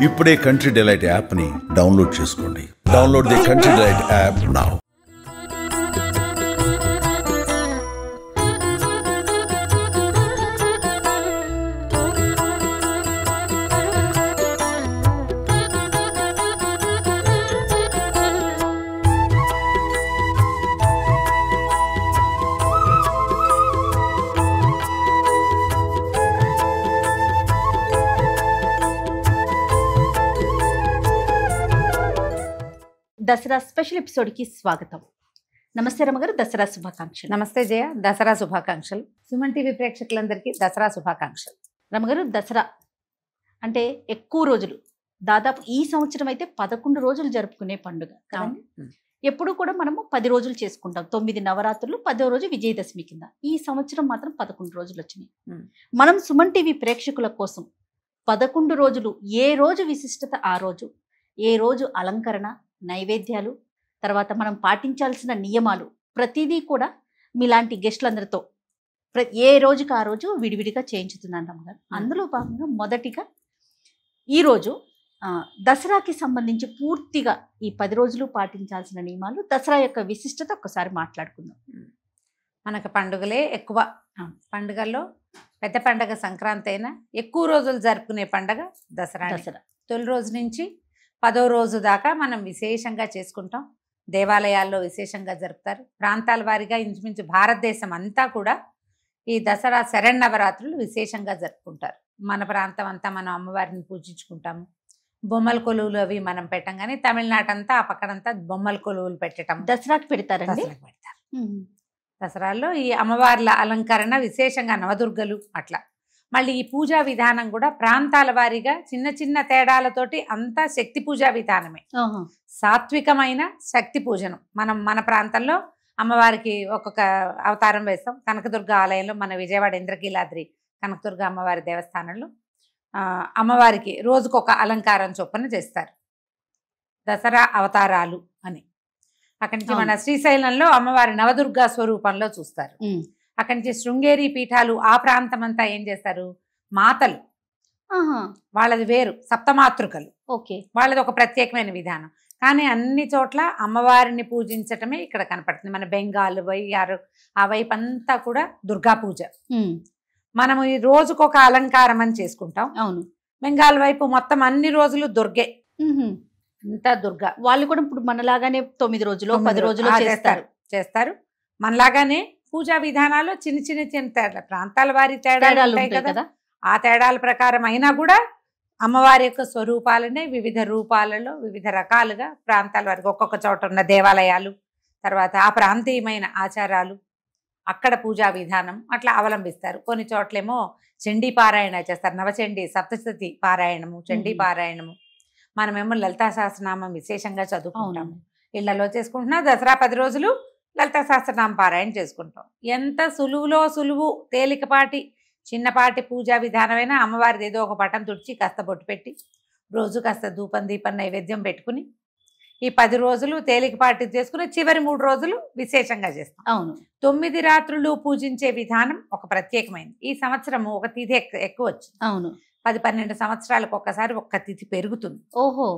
ఇప్పుడే country delight యాప్ని download చేసుకోండి. Download the country delight app now. Dasara special ఎపిసోడ్కి స్వాగతం. నమస్తే రమగారు, దసరా శుభాకాంక్షలు. నమస్తే జయ, దసరా శుభాకాంక్షలు. సుమన్ టీవీ ప్రేక్షకులందరికీ దసరా శుభాకాంక్షలు. రమగారు, దసరా అంటే ఎక్కువ రోజులు, దాదాపు ఈ సంవత్సరం అయితే 11 రోజులు జరుపుకునే పండుగ కదండి. ఎప్పుడు కూడా మనము 10 రోజులు చేసుకుంటాం. 9 నవరాత్రులు, 10వ రోజు విజయదశమి కింద. ఈ సంవత్సరం మాత్రం 11 రోజులు వచ్చినాయి. మనం సుమన్ టీవీ ప్రేక్షకుల కోసం 11 రోజులు ఏ రోజు విశిష్టత ఆ రోజు, ఏ రోజు అలంకరణ, నైవేద్యాలు, తర్వాత మనం పాటించాల్సిన నియమాలు ప్రతిదీ కూడా మీలాంటి గెస్టులందరితో ఏ రోజుకి ఆ రోజు విడివిడిగా చేయించుతున్నాను రమ్మగారు. అందులో భాగంగా మొదటిగా ఈరోజు దసరాకి సంబంధించి పూర్తిగా ఈ 10 రోజులు పాటించాల్సిన నియమాలు, దసరా యొక్క విశిష్టత ఒక్కసారి మాట్లాడుకుందాం. మనకు పండుగలే ఎక్కువ. పండుగల్లో పెద్ద పండుగ సంక్రాంతి అయినా ఎక్కువ రోజులు జరుపుకునే పండుగ దసరా. తొలి రోజు నుంచి 10వ రోజు దాకా మనం విశేషంగా చేసుకుంటాం. దేవాలయాల్లో విశేషంగా జరుపుతారు. ప్రాంతాల వారీగా ఇంచుమించు భారతదేశం అంతా కూడా ఈ దసరా శరన్నవరాత్రులు విశేషంగా జరుపుకుంటారు. మన ప్రాంతం అంతా మనం అమ్మవారిని పూజించుకుంటాము. బొమ్మల కొలువులు అవి మనం పెట్టం, కానీ తమిళనాడు అంతా ఆ పక్కనంతా బొమ్మల కొలువులు పెట్టడం దసరాకి పెడతారండి. దసరాల్లో ఈ అమ్మవార్ల అలంకరణ విశేషంగా నవదుర్గలు అట్లా. మళ్ళీ ఈ పూజా విధానం కూడా ప్రాంతాల వారీగా చిన్న చిన్న తేడాలతోటి అంతా శక్తి పూజా విధానమే. సాత్వికమైన శక్తి పూజనం. మన ప్రాంతంలో అమ్మవారికి ఒక్కొక్క అవతారం వేస్తాం. కనకదుర్గ ఆలయంలో, మన విజయవాడ ఇంద్రకీలాద్రి కనకదుర్గ అమ్మవారి దేవస్థానంలో అమ్మవారికి రోజుకొక అలంకారం చొప్పున చేస్తారు. దసరా అవతారాలు అని. అక్కడి నుంచి మన శ్రీశైలంలో అమ్మవారి నవదుర్గా స్వరూపంలో చూస్తారు. అక్కడి నుంచి శృంగేరి పీఠాలు ఆ ప్రాంతం అంతా ఏం చేస్తారు, మాతలు వాళ్ళది వేరు, సప్తమాతృకలు. ఓకే, వాళ్ళది ఒక ప్రత్యేకమైన విధానం. కానీ అన్ని చోట్ల అమ్మవారిని పూజించటమే ఇక్కడ కనపడుతుంది. మన బెంగాల్ వైఆర్ ఆ వైపు అంతా కూడా దుర్గా పూజ. మనము ఈ రోజుకొక అలంకారం అని చేసుకుంటాం. అవును, బెంగాల్ వైపు మొత్తం అన్ని రోజులు దుర్గే, అంతా దుర్గా. వాళ్ళు కూడా ఇప్పుడు మనలాగానే 9 రోజులు 10 రోజులు చేస్తారు. మనలాగానే పూజా విధానాల్లో చిన్న చిన్న చిన్న తేడా, ప్రాంతాల వారి తేడాలు ఉంటాయి కదా. ఆ తేడాల ప్రకారం అయినా కూడా అమ్మవారి యొక్క స్వరూపాలనే వివిధ రూపాలలో వివిధ రకాలుగా ప్రాంతాల వారికి ఒక్కొక్క చోట ఉన్న దేవాలయాలు, తర్వాత ఆ ప్రాంతీయమైన ఆచారాలు, అక్కడ పూజా విధానం అట్లా అవలంబిస్తారు. కొన్ని చోట్లేమో చండీ పారాయణ చేస్తారు. నవచండీ సప్తశతి పారాయణము, చండీ పారాయణము. మనమేమో లలితా సహస్రనామం విశేషంగా చదువుకుంటాము. ఇళ్లలో చేసుకుంటున్నా దసరా 10 రోజులు లలితా సహస్రనామ పారాయణ చేసుకుంటాం. ఎంత సులువులో సులువు, తేలికపాటి చిన్నపాటి పూజా విధానమైనా అమ్మవారిది ఏదో ఒక పటం తుడిచి కాస్త బొట్టు పెట్టి రోజు కాస్త ధూపం దీపం నైవేద్యం పెట్టుకుని ఈ 10 రోజులు తేలికపాటి చేసుకుని చివరి 3 రోజులు విశేషంగా చేస్తాం. అవును, 9 రాత్రులు పూజించే విధానం ఒక ప్రత్యేకమైనది. ఈ సంవత్సరము ఒక తిథి ఎక్కువ వచ్చింది. అవును, 10-12 సంవత్సరాలకు ఒక్కసారి ఒక్క తిథి పెరుగుతుంది. ఓహో,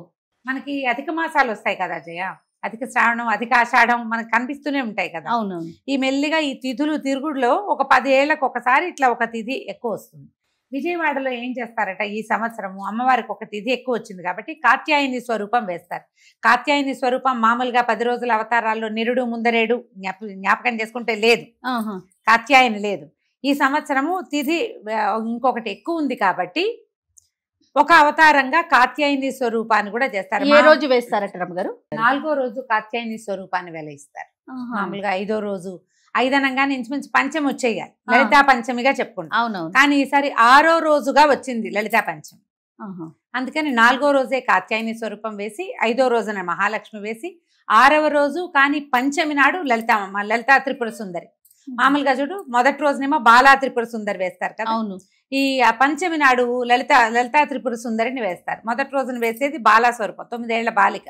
మనకి అధిక మాసాలు వస్తాయి కదా జయ, అధిక శ్రావణం, అధిక ఆషాఢం మనకు కనిపిస్తూనే ఉంటాయి కదా. అవును, ఈ మెల్లిగా ఈ తిథులు తిరుగుడులో ఒక 10 ఏళ్లకు ఒకసారి ఇట్లా ఒక తిథి ఎక్కువ వస్తుంది. విజయవాడలో ఏం చేస్తారట, ఈ సంవత్సరము అమ్మవారికి ఒక తిథి ఎక్కువ వచ్చింది కాబట్టి కాత్యాయని స్వరూపం వేస్తారు. కాత్యాయని స్వరూపం మామూలుగా 10 రోజుల అవతారాల్లో నిరుడు ముందరేడు జ్ఞాపకం చేసుకుంటే లేదు, కాత్యాయని లేదు. ఈ సంవత్సరము తిథి ఇంకొకటి ఎక్కువ ఉంది కాబట్టి ఒక అవతారంగా కాత్యాయని స్వరూపాన్ని కూడా చేస్తారు. ఏ రోజు వేస్తారట రమ్మగారు? 4వ రోజు కాత్యాయని స్వరూపాన్ని వెలయిస్తారు. మామూలుగా 5వ రోజు, 5 అనగానే ఇంచుమించు పంచమి వచ్చేయాలి, లలితా పంచమిగా చెప్పుకుంటాం. అవునవును, కానీ ఈసారి 6వ రోజుగా వచ్చింది లలితా పంచమి. అందుకని 4వ రోజే కాత్యాయని స్వరూపం వేసి, 5వ రోజున మహాలక్ష్మి వేసి, 6వ రోజు కానీ పంచమి నాడు లలితా త్రిపుర సుందరి. మామూలుగా చూడు, మొదటి రోజునేమో బాలా త్రిపుర సుందరి వేస్తారు కదా. అవును, ఈ పంచమి నాడు లలితా త్రిపుర సుందరిని వేస్తారు. మొదటి రోజున వేసేది బాలా స్వరూపం, 9 ఏళ్ల బాలిక.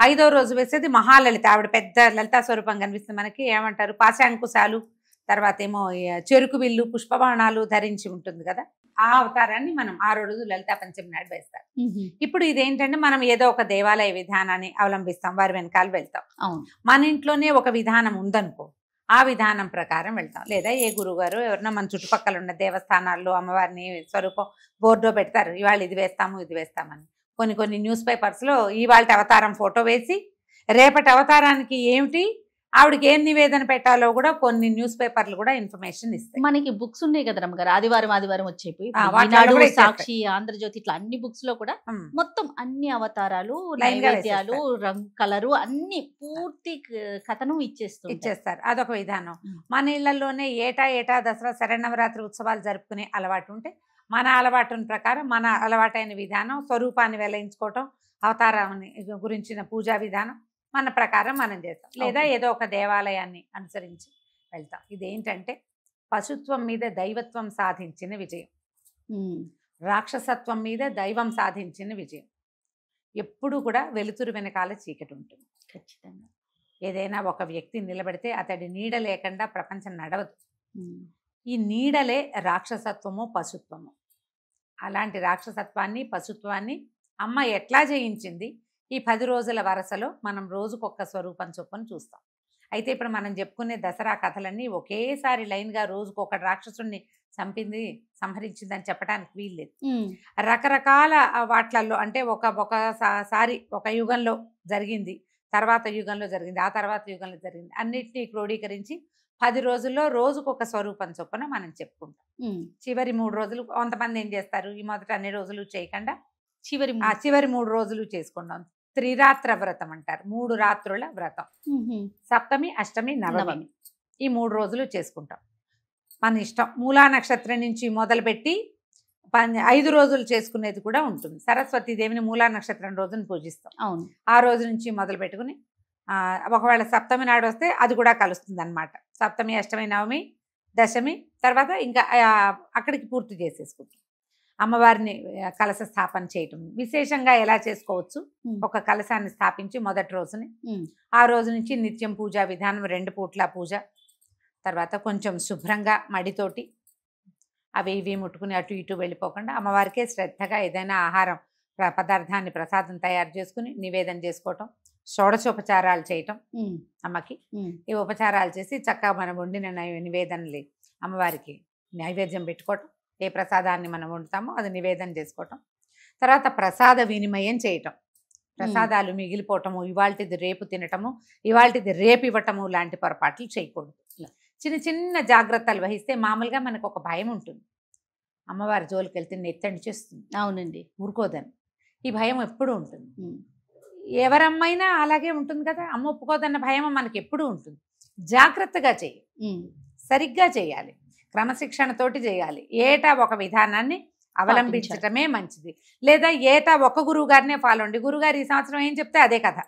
5వ రోజు వేసేది మహాలలిత, ఆవిడ పెద్ద లలితా స్వరూపం కనిపిస్తుంది మనకి. ఏమంటారు, పాశాంకుశాలు, తర్వాత ఏమో చెరుకు విల్లు పుష్పబాణాలు ధరించి ఉంటుంది కదా. ఆ అవతారాన్ని మనం 6 రోజులు లలితా పంచమి నాడు వేస్తారు. ఇప్పుడు ఇదేంటంటే మనం ఏదో ఒక దేవాలయ విధానాన్ని అవలంబిస్తాం, వారి వెనకాల వెళ్తాం. అవును. మన ఇంట్లోనే ఒక విధానం ఉందనుకో, ఆ విధానం ప్రకారం వెళ్తాం. లేదా ఏ గురువుగారు ఎవరన్నా మన చుట్టుపక్కల ఉన్న దేవస్థానాల్లో అమ్మవారిని స్వరూపం బోర్డో పెడతారు, ఇవాళ ఇది వేస్తాము ఇది వేస్తామని. కొన్ని న్యూస్ పేపర్స్లో ఇవాళ అవతారం ఫోటో వేసి రేపటి అవతారానికి ఏమిటి ఆవిడకి ఏం నివేదన పెట్టాలో కూడా కొన్ని న్యూస్ పేపర్లు కూడా ఇన్ఫర్మేషన్ ఇస్తాయి. మనకి బుక్స్ ఉన్నాయి కదా రమ్మగారు, ఆదివారం వచ్చేవి, వాటిలో కూడా ఇచ్చేస్తాయి. సాక్షి, ఆంధ్రజ్యోతి, ఇట్లా అన్ని బుక్స్ లో కూడా మొత్తం అన్ని అవతారాలు, Line గా నైవేద్యాలు, రంగు, కలరు అన్ని పూర్తి కథను ఇచ్చేస్తారు. అదొక విధానం. మన ఇళ్లలోనే ఏటా దసరా శరన్నవరాత్రి ఉత్సవాలు జరుపుకునే అలవాటు ఉంటే మన అలవాటుని ప్రకారం మన అలవాటైన విధానం, స్వరూపాన్ని వెలయించుకోవటం, అవతారాన్ని గురించిన పూజా విధానం మన ప్రకారం మనం చేస్తాం. లేదా ఏదో ఒక దేవాలయాన్ని అనుసరించి వెళ్తాం. ఇదేంటంటే పశుత్వం మీద దైవత్వం సాధించిన విజయం, రాక్షసత్వం మీద దైవం సాధించిన విజయం. ఎప్పుడు కూడా వెలుతురు వెనకాల చీకటి ఉంటుంది. ఖచ్చితంగా ఏదైనా ఒక వ్యక్తి నిలబడితే అతడి నీడ లేకుండా ప్రపంచం నడవదు. ఈ నీడలే రాక్షసత్వము, పశుత్వము. అలాంటి రాక్షసత్వాన్ని, పశుత్వాన్ని అమ్మ ఎట్లా జయించింది ఈ 10 రోజుల వరసలో మనం రోజుకొక్క స్వరూపం చొప్పున చూస్తాం. అయితే ఇప్పుడు మనం చెప్పుకునే దసరా కథలన్నీ ఒకేసారి లైన్గా రోజుకొక రాక్షసుడిని సంహరించిందని చెప్పడానికి వీల్లేదు. రకరకాల వాట్లల్లో అంటే ఒకసారి ఒక యుగంలో జరిగింది, తర్వాత యుగంలో జరిగింది, ఆ తర్వాత యుగంలో జరిగింది, అన్నిటినీ క్రోడీకరించి 10 రోజుల్లో రోజుకొక స్వరూపం చొప్పున మనం చెప్పుకుంటాం. చివరి 3 రోజులు కొంతమంది ఏం చేస్తారు, ఈ మొదట అన్ని రోజులు చేయకుండా చివరి 3 రోజులు చేసుకుంటాం. త్రిరాత్ర వ్రతం అంటారు, 3 రాత్రుల వ్రతం. సప్తమి, అష్టమి, నవమి ఈ 3 రోజులు చేసుకుంటాం. మన ఇష్టం. మూలా నక్షత్రం నుంచి మొదలుపెట్టి 5 రోజులు చేసుకునేది కూడా ఉంటుంది. సరస్వతీదేవిని మూలా నక్షత్రం రోజున పూజిస్తాం. అవును. ఆ రోజు నుంచి మొదలు పెట్టుకుని ఒకవేళ సప్తమి నాడు వస్తే అది కూడా కలుస్తుంది అనమాట. సప్తమి, అష్టమి, నవమి, దశమి తర్వాత ఇంకా అక్కడికి పూర్తి చేసేసుకుంటాం. అమ్మవారిని కలశ స్థాపన చేయటం విశేషంగా ఎలా చేసుకోవచ్చు, ఒక కలశాన్ని స్థాపించి మొదటి రోజుని, ఆ రోజు నుంచి నిత్యం పూజా విధానం, 2 పూట్ల పూజ, తర్వాత కొంచెం శుభ్రంగా మడితోటి అవి ఇవి ముట్టుకుని అటు ఇటు వెళ్ళిపోకుండా అమ్మవారికే శ్రద్ధగా ఏదైనా ఆహారం పదార్థాన్ని ప్రసాదం తయారు చేసుకుని నివేదన చేసుకోవటం, షోడశోపచారాలు చేయటం అమ్మకి. ఈ ఉపచారాలు చేసి చక్కగా మనం వండిన నివేదనలు అమ్మవారికి నైవేద్యం పెట్టుకోవటం, ఏ ప్రసాదాన్ని మనం వండుతామో అది నివేదన చేసుకోవటం, తర్వాత ప్రసాద వినిమయం చేయటం. ప్రసాదాలు మిగిలిపోవటము, ఇవాళది రేపు తినటము, ఇవాళది రేపు ఇవ్వటము లాంటి పొరపాట్లు చేయకూడదు. చిన్న జాగ్రత్తలు వహిస్తే మామూలుగా మనకు ఒక భయం ఉంటుంది, అమ్మవారి జోలికి వెళ్తే నెత్తడి చేస్తుంది. అవునండి, ఊరుకోదని ఈ భయం ఎప్పుడూ ఉంటుంది. ఎవరమ్మైనా అలాగే ఉంటుంది కదా, అమ్మ ఒప్పుకోదన్న భయం మనకి ఎప్పుడూ ఉంటుంది. జాగ్రత్తగా చేయి, సరిగ్గా చేయాలి, క్రమశిక్షణతోటి చేయాలి. ఏటా ఒక విధానాన్ని అవలంబించటమే మంచిది. లేదా ఏటా ఒక గురువు గారినే ఫాలో అండి. గురుగారు ఈ సంవత్సరం ఏం చెప్తే అదే కథ.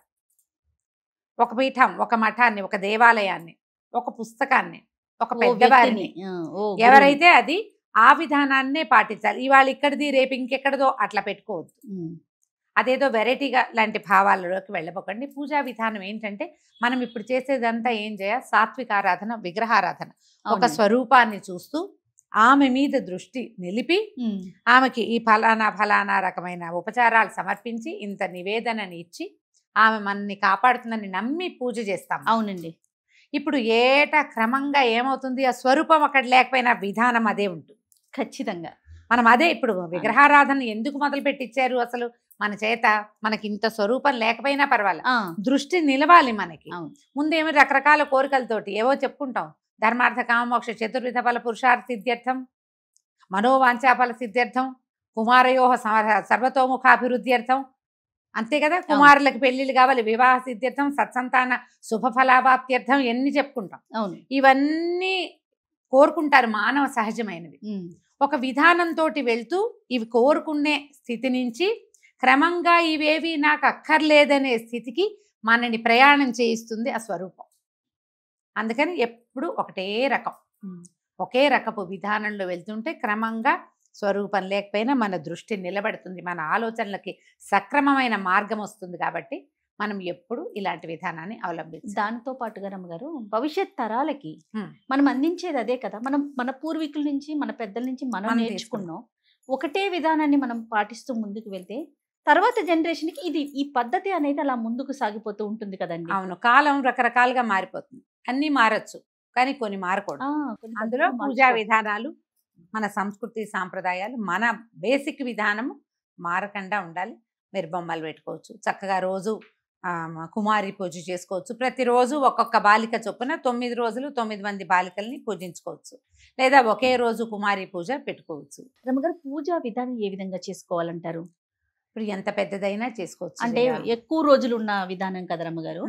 ఒక పీఠం, ఒక మఠాన్ని, ఒక దేవాలయాన్ని, ఒక పుస్తకాన్ని, ఒక పెద్దవారిని ఎవరైతే అది ఆ విధానాన్నే పాటించాలి. ఇవాళ ఇక్కడిది రేపు ఇంకెక్కడదో అట్లా పెట్టుకోవద్దు. అదేదో వెరైటీగా లాంటి భావాలలోకి వెళ్ళబోకండి. పూజా విధానం ఏంటంటే మనం ఇప్పుడు చేసేదంతా ఏం చేయాలి, సాత్విక ఆరాధన, విగ్రహారాధన. ఒక స్వరూపాన్ని చూస్తూ ఆమె మీద దృష్టి నిలిపి ఆమెకి ఈ ఫలానా రకమైన ఉపచారాలు సమర్పించి ఇంత నివేదనని ఇచ్చి ఆమె మనని కాపాడుతుందని నమ్మి పూజ చేస్తాం. అవునండి. ఇప్పుడు ఏటా క్రమంగా ఏమవుతుంది, ఆ స్వరూపం అక్కడ లేకపోయినా విధానం అదే ఉంటుంది. ఖచ్చితంగా మనం అదే ఇప్పుడు విగ్రహారాధన ఎందుకు మొదలు పెట్టించారు, అసలు మన చేత మనకి ఇంత స్వరూపం లేకపోయినా పర్వాలేదు, దృష్టి నిలవాలి మనకి. ముందేమో రకరకాల కోరికలతోటి ఏవో చెప్పుకుంటాం, ధర్మార్థ కామమోక్ష చతుర్విధ ఫల పురుషార్థ సిద్ధ్యర్థం, మనోవాంఛాఫల సిద్ధ్యర్థం, కుమారయోహ సర్వతోముఖాభివృద్ధ్యర్థం, అంతే కదా. కుమారులకు పెళ్లిళ్ళు కావాలి, వివాహ సిద్ధ్యర్థం, సత్సంతాన శుభఫలాభాప్త్యర్థం, ఎన్ని చెప్పుకుంటాం. ఇవన్నీ కోరుకుంటారు, మానవ సహజమైనవి. ఒక విధానంతో వెళ్తూ ఇవి కోరుకునే స్థితి నుంచి క్రమంగా ఇవేవి నాకు అక్కర్లేదనే స్థితికి మనని ప్రయాణం చేయిస్తుంది ఆ స్వరూపం. అందుకని ఎప్పుడు ఒకే రకపు విధానంలో వెళ్తుంటే క్రమంగా స్వరూపం లేకపోయినా మన దృష్టి నిలబడుతుంది, మన ఆలోచనలకి సక్రమమైన మార్గం వస్తుంది. కాబట్టి మనం ఎప్పుడు ఇలాంటి విధానాన్ని అవలంబించాలి. దానితో పాటుగా రమ్మగారు భవిష్యత్ తరాలకి మనం అందించేది అదే కదా. మనం మన పూర్వీకుల నుంచి, మన పెద్దల నుంచి మనం నేర్చుకున్నాం. ఒకటే విధానాన్ని మనం పాటిస్తూ ముందుకు వెళ్తే తర్వాత జనరేషన్కి ఈ పద్ధతి అనేది అలా ముందుకు సాగిపోతూ ఉంటుంది కదండి. అవును, కాలం రకరకాలుగా మారిపోతుంది. అన్నీ మారచ్చు, కానీ కొన్ని మారకూడదు. కొన్ని అందులో పద్ధతులు పూజా మార్చుకో- విధానాలు, మన సంస్కృతి సాంప్రదాయాలు, మన బేసిక్ విధానము మారకుండా ఉండాలి. మీరు బొమ్మలు పెట్టుకోవచ్చు, చక్కగా రోజు కుమారి పూజ చేసుకోవచ్చు. ప్రతిరోజు ఒక్కొక్క బాలిక చొప్పున 9 రోజులు 9 మంది బాలికల్ని పూజించుకోవచ్చు, లేదా ఒకే రోజు కుమారి పూజ పెట్టుకోవచ్చు. రమ్మగారు పూజా విధానం ఏ విధంగా చేసుకోవాలంటారు? ఇప్పుడు ఎంత పెద్దదైనా చేసుకోవచ్చు. అంటే ఎక్కువ రోజులు ఉన్న విధానం కదా రమ్మగారు.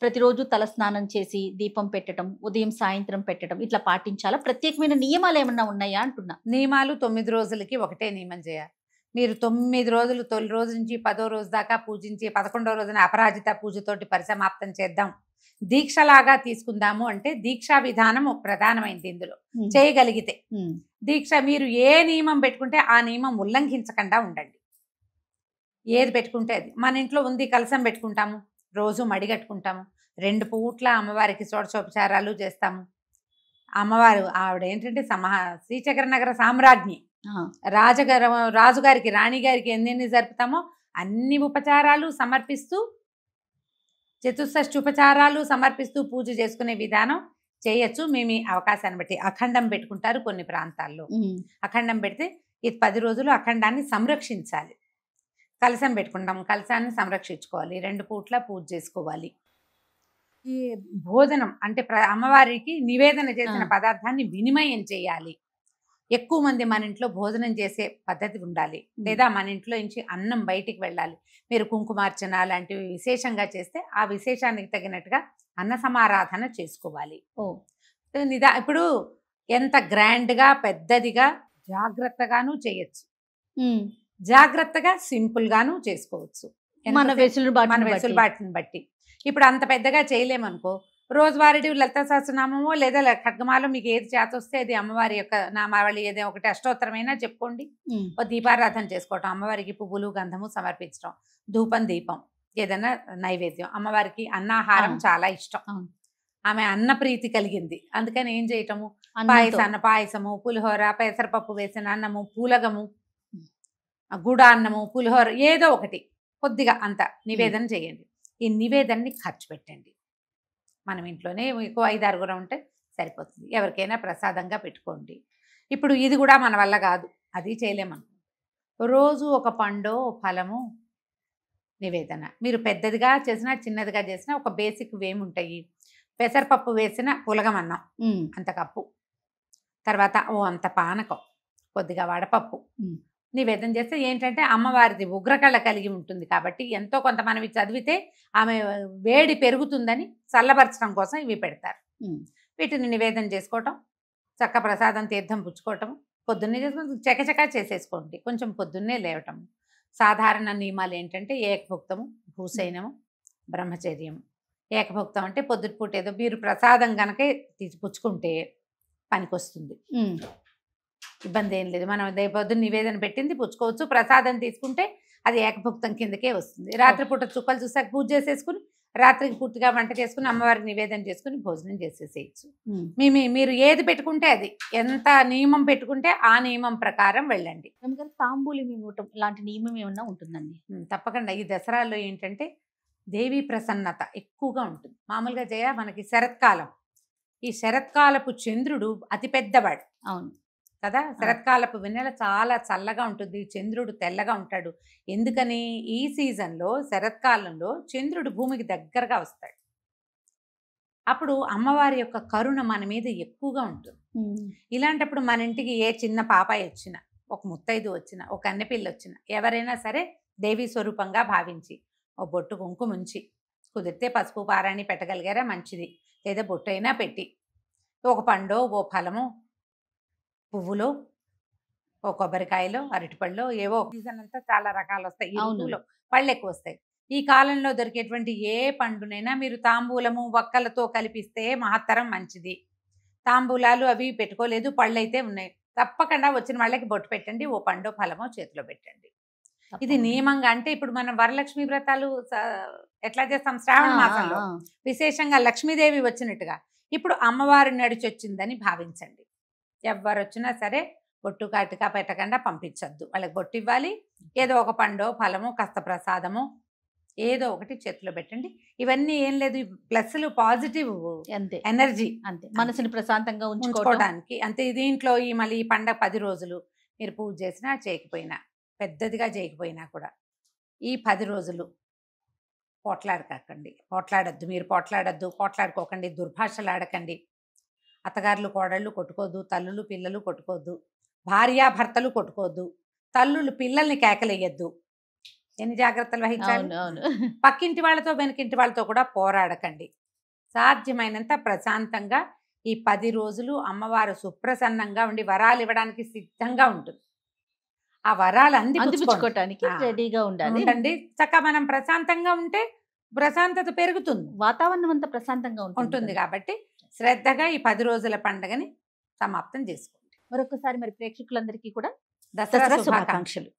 ప్రతిరోజు తల స్నానం చేసి దీపం పెట్టడం, ఉదయం సాయంత్రం పెట్టడం, ఇట్లా పాటించాలా? ప్రత్యేకమైన నియమాలు ఏమన్నా ఉన్నాయా అంటున్నా. నియమాలు 9 రోజులకి ఒకటే నియమం చేయాలి. మీరు 9 రోజులు, తొలి రోజు నుంచి 10వ రోజు దాకా పూజించి 11వ రోజున అపరాజిత పూజతోటి పరిసమాప్తం చేద్దాం, దీక్షలాగా తీసుకుందాము అంటే దీక్షా విధానం ప్రధానమైంది ఇందులో. చేయగలిగితే దీక్ష, మీరు ఏ నియమం పెట్టుకుంటే ఆ నియమం ఉల్లంఘించకుండా ఉండండి. ఏది పెట్టుకుంటే అది. మన ఇంట్లో ఉంది, కలసం పెట్టుకుంటాము, రోజు మడిగట్టుకుంటాము, 2 పూట్ల అమ్మవారికి షోడశోపచారాలు చేస్తాము. అమ్మవారు ఆవిడ ఏంటంటే శ్రీచక్ర నగర సామ్రాజ్ఞి. రాజుగారికి రాణిగారికి ఎన్ని జరుపుతామో అన్ని ఉపచారాలు సమర్పిస్తూ, చతుషష్ఠి ఉపచారాలు సమర్పిస్తూ పూజ చేసుకునే విధానం చేయొచ్చు. మేము ఈ అవకాశాన్ని బట్టి అఖండం పెట్టుకుంటారు కొన్ని ప్రాంతాల్లో. అఖండం పెడితే ఇది 10 రోజులు అఖండాన్ని సంరక్షించాలి. కలశం పెట్టుకుంటాం, కలశాన్ని సంరక్షించుకోవాలి, 2 పూట్ల పూజ చేసుకోవాలి. ఈ భోజనం అంటే అమ్మవారికి నివేదన చేసిన పదార్థాన్ని వినిమయం చేయాలి. ఎక్కువ మంది మన ఇంట్లో భోజనం చేసే పద్ధతి ఉండాలి, లేదా మన ఇంట్లో నుంచి అన్నం బయటికి వెళ్ళాలి. మీరు కుంకుమార్చన లాంటివి విశేషంగా చేస్తే ఆ విశేషానికి తగినట్టుగా అన్న సమారాధన చేసుకోవాలి. ఇప్పుడు ఎంత గ్రాండ్గా పెద్దదిగా జాగ్రత్తగాను చేయొచ్చు, జాగ్రత్తగా సింపుల్ గాను చేసుకోవచ్చు, మన వెసులుబాటుని బట్టి. ఇప్పుడు అంత పెద్దగా చేయలేమనుకో, రోజువారీ లలిత సహస్రనామమో లేదా ఖడ్గమాలో మీకు ఏది చేత వస్తే అది అమ్మవారి యొక్క నామావళి ఏదో ఒకటి అష్టోత్తరమైనా చెప్పుకోండి. ఓ దీపారాధన చేసుకోవటం, అమ్మవారికి పువ్వులు గంధము సమర్పించడం, ధూపం దీపం ఏదైనా నైవేద్యం. అమ్మవారికి అన్నాహారం చాలా ఇష్టం, ఆమె అన్న ప్రీతి కలిగింది. అందుకని ఏం చేయటము, పాయసము, పులిహోర, పెసరపప్పు వేసిన అన్నము, పూలగము, గుడాన్నము, పులిహోర ఏదో ఒకటి కొద్దిగా అంత నివేదన చేయండి. ఈ నివేదనని ఖర్చు పెట్టండి. మనం ఇంట్లోనే ఎక్కువ 5-6 ఉంటే సరిపోతుంది. ఎవరికైనా ప్రసాదంగా పెట్టుకోండి. ఇప్పుడు ఇది కూడా మన వల్ల కాదు, అది చేయలేమనుకో, రోజు ఒక పండో ఫలము నివేదన. మీరు పెద్దదిగా చేసినా చిన్నదిగా చేసినా ఒక బేసిక్ ఏముంటాయి, పెసరపప్పు వేసిన పులగమన్నం అంత కప్పు, తర్వాత అంత పానకం, కొద్దిగా వడపప్పు నివేదన చేస్తే ఏంటంటే అమ్మవారిది ఉగ్రకళ కలిగి ఉంటుంది కాబట్టి ఎంతో కొంత మనం చదివితే ఆమె వేడి పెరుగుతుందని చల్లబరచడం కోసం ఇవి పెడతారు. వీటిని నివేదన చేసుకోవటం, చక్క ప్రసాదం తీర్థం పుచ్చుకోవటం, పొద్దున్నే చేసుకుని చకచకా చేసేసుకోండి. కొంచెం పొద్దున్నే లేవటం. సాధారణ నియమాలు ఏంటంటే ఏకభుక్తము, భూసైనము, బ్రహ్మచర్యము. ఏకభుక్తం అంటే పొద్దుటిపూట ఏదో మీరు ప్రసాదం కనుక పుచ్చుకుంటే పనికొస్తుంది, ఇబ్బంది ఏం లేదు. మనం పొద్దున్న నివేదన పెట్టింది పుచ్చుకోవచ్చు, ప్రసాదం తీసుకుంటే అది ఏకభుక్తం కిందకే వస్తుంది. రాత్రిపూట చుక్కలు చూసాక పూజ చేసేసుకుని రాత్రికి పూర్తిగా వంట చేసుకుని అమ్మవారికి నివేదన చేసుకుని భోజనం చేసేసేయచ్చు. మీరు ఏది పెట్టుకుంటే అది, ఎంత నియమం పెట్టుకుంటే ఆ నియమం ప్రకారం వెళ్ళండి. తాంబూలం ఇవ్వటం ఇలాంటి నియమం ఏమన్నా ఉంటుందండి? తప్పకుండా. ఈ దసరాలో ఏంటంటే దేవీ ప్రసన్నత ఎక్కువగా ఉంటుంది. మామూలుగా మనకి శరత్కాలం, ఈ శరత్కాలపు చంద్రుడు అతిపెద్దవాడు. అవును కదా, శరత్కాలపు వెన్నెల చాలా చల్లగా ఉంటుంది, చంద్రుడు తెల్లగా ఉంటాడు. ఎందుకని, ఈ సీజన్లో శరత్కాలంలో చంద్రుడు భూమికి దగ్గరగా వస్తాడు. అప్పుడు అమ్మవారి యొక్క కరుణ మన మీద ఎక్కువగా ఉంటుంది. ఇలాంటప్పుడు మన ఇంటికి ఏ చిన్న పాపాయి వచ్చినా, ఒక ముత్తైదు వచ్చినా, ఒక కన్నెపిల్ల వచ్చినా, ఎవరైనా సరే దేవీ స్వరూపంగా భావించి ఓ బొట్టు కుంకుమ ఉంచి, కుదిరితే పసుపు పారాణి పెట్టగలిగారా మంచిది, లేదా బొట్టు అయినా పెట్టి ఒక పండో ఓ ఫలము, పువ్వులో, ఓ కొబ్బరికాయలో, అరటిపళ్ళు, ఏవో సీజన్ అంతా చాలా రకాలు వస్తాయి. ఈ ఋతువులో పళ్ళు ఎక్కువ వస్తాయి. ఈ కాలంలో దొరికేటువంటి ఏ పండునైనా మీరు తాంబూలము వక్కలతో కలిపిస్తే మహత్తరం మంచిది. తాంబూలాలు అవి పెట్టుకోలేదు, పళ్ళు అయితే ఉన్నాయి, తప్పకుండా వచ్చిన వాళ్ళకి బొట్టు పెట్టండి, ఓ పండో ఫలమో చేతిలో పెట్టండి. ఇది నియమంగా. అంటే ఇప్పుడు మనం వరలక్ష్మి వ్రతాలు ఎట్లా చేస్తాం, శ్రావణ మాసంలో విశేషంగా లక్ష్మీదేవి వచ్చినట్టుగా ఇప్పుడు అమ్మవారి నడిచొచ్చిందని భావించండి. ఎవరు వచ్చినా సరే బొట్టు కాటికా పెట్టకుండా పంపించద్దు. వాళ్ళకి బొట్టు ఇవ్వాలి, ఏదో ఒక పండో ఫలమో కాస్త ప్రసాదము ఏదో ఒకటి చేతిలో పెట్టండి. ఇవన్నీ ఏం లేదు, ప్లస్లు పాజిటివ్ అంతే ఎనర్జీ అంతే, మనసుని ప్రశాంతంగా ఉంచుకోవడం. ఉంచుకోవడానికి. అంతే. దీంట్లో ఈ మళ్ళీ ఈ పండగ 10 రోజులు మీరు పూజ చేసినా చేయకపోయినా, పెద్దదిగా చేయకపోయినా కూడా ఈ 10 రోజులు పోట్లాడద్దు, మీరు పోట్లాడుకోకండి, దుర్భాషలు ఆడకండి, అత్తగారులు కోడళ్ళు కొట్టుకోవద్దు, తల్లులు పిల్లలు కొట్టుకోవద్దు, భార్యాభర్తలు కొట్టుకోవద్దు, తల్లులు పిల్లల్ని కేకలేయద్దు. ఎన్ని జాగ్రత్తలు వహించాలి. అవును పక్కింటి వాళ్ళతో వెనకింటి వాళ్ళతో కూడా పోరాడకండి. సాధ్యమైనంత ప్రశాంతంగా ఈ 10 రోజులు అమ్మవారు సుప్రసన్నంగా ఉండి వరాలు ఇవ్వడానికి సిద్ధంగా ఉంటుంది. ఆ వరాలు అందిపుచ్చుకోవటానికి రెడీగా ఉండాలి. ఉండండి. చక్కగా మనం ప్రశాంతంగా ఉంటే ప్రశాంతత పెరుగుతుంది, వాతావరణం అంతా ప్రశాంతంగా ఉంటుంది. కాబట్టి శ్రద్ధగా ఈ 10 రోజుల పండుగని సమాప్తం చేసుకోండి. మరొకసారి మరి ప్రేక్షకులందరికీ కూడా దసరా దసరా శుభాకాంక్షలు. శుభాకాంక్షలు.